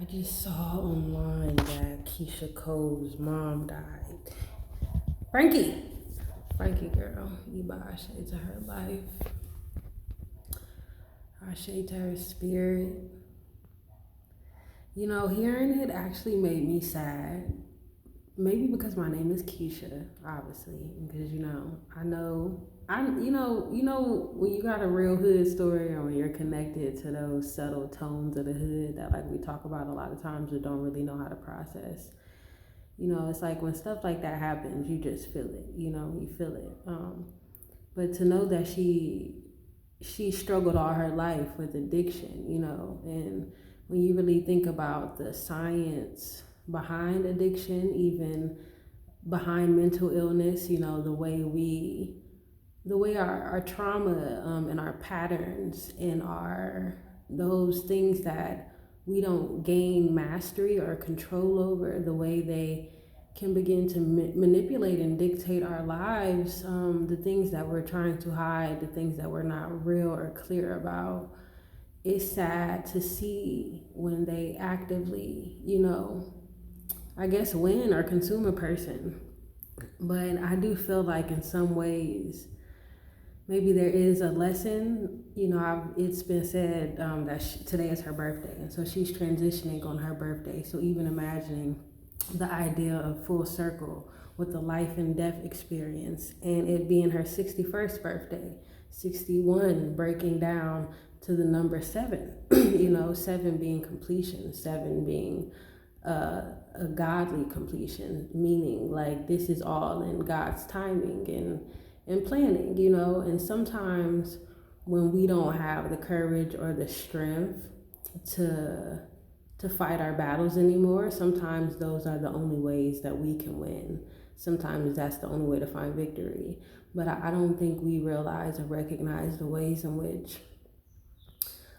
I just saw online that Keyshia Cole's mom died. Frankie! Frankie, girl, you buy shade to her life. I shade to her spirit. You know, hearing it actually made me sad. Maybe because my name is Keyshia, obviously. Because, when you got a real hood story or when you're connected to those subtle tones of the hood that like we talk about a lot of times but don't really know how to process. It's like when stuff like that happens, you just feel it, you feel it. But to know that she struggled all her life with addiction, and when you really think about the science behind addiction, even behind mental illness, the way our trauma and our patterns and those things that we don't gain mastery or control over, the way they can begin to manipulate and dictate our lives, the things that we're trying to hide, the things that we're not real or clear about. It's sad to see when they actively, I guess, win or consume a person. But I do feel like in some ways, maybe there is a lesson. It's been said that today is her birthday, and so she's transitioning on her birthday. So even imagining the idea of full circle with the life and death experience, and it being her 61st birthday, 61 breaking down to the number 7, 7 being completion, 7 being a godly completion, meaning like this is all in God's timing and planning, and sometimes when we don't have the courage or the strength to fight our battles anymore, sometimes those are the only ways that we can win. Sometimes that's the only way to find victory. But I don't think we realize or recognize the ways in which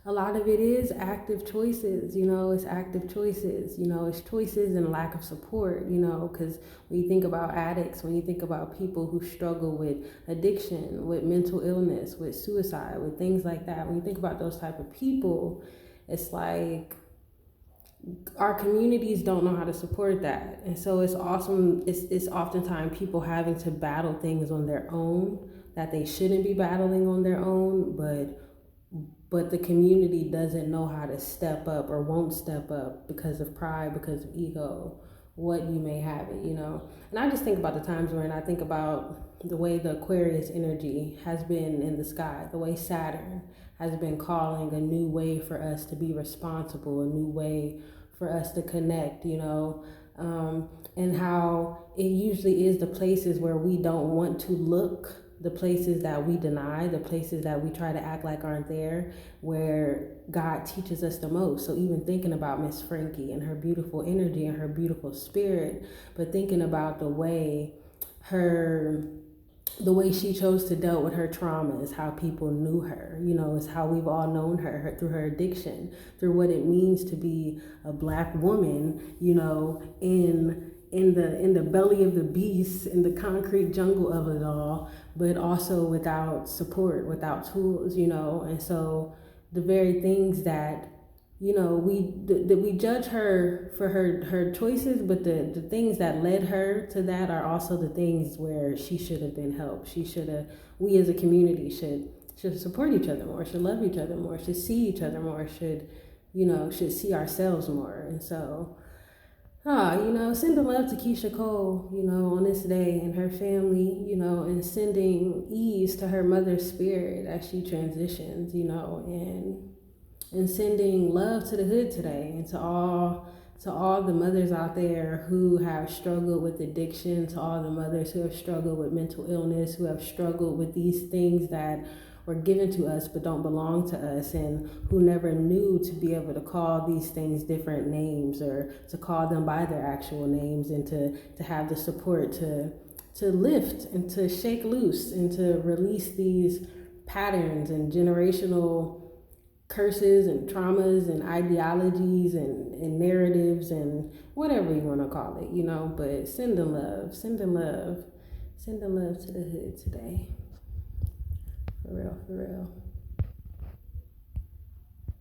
a lot of it is active choices, it's active choices, it's choices and lack of support, because when you think about addicts, when you think about people who struggle with addiction, with mental illness, with suicide, with things like that, when you think about those type of people, it's like our communities don't know how to support that. And so it's awesome. It's oftentimes people having to battle things on their own that they shouldn't be battling on their own, but the community doesn't know how to step up or won't step up because of pride, because of ego, what you may have it, And I just think about the times when I think about the way the Aquarius energy has been in the sky, the way Saturn has been calling a new way for us to be responsible, a new way for us to connect, and how it usually is the places where we don't want to look, the places that we deny, the places that we try to act like aren't there, where God teaches us the most. So even thinking about Miss Frankie and her beautiful energy and her beautiful spirit, but thinking about the way she chose to deal with her trauma is how people knew her, is how we've all known her through her addiction, through what it means to be a Black woman, in the belly of the beast, in the concrete jungle of it all, but also without support, without tools, and so the very things that we judge her for her choices, but the things that led her to that are also the things where she should have been helped. We as a community should support each other more, should love each other more, should see each other more, should see ourselves more. And so sending love to Keyshia Cole, on this day, and her family, and sending ease to her mother's spirit as she transitions, and sending love to the hood today, and to all the mothers out there who have struggled with addiction, to all the mothers who have struggled with mental illness, who have struggled with these things that were given to us but don't belong to us, and who never knew to be able to call these things different names, or to call them by their actual names, and to have the support to lift and to shake loose and to release these patterns and generational curses and traumas and ideologies and narratives and whatever you want to call it, but sending love to the hood today. For real, for real.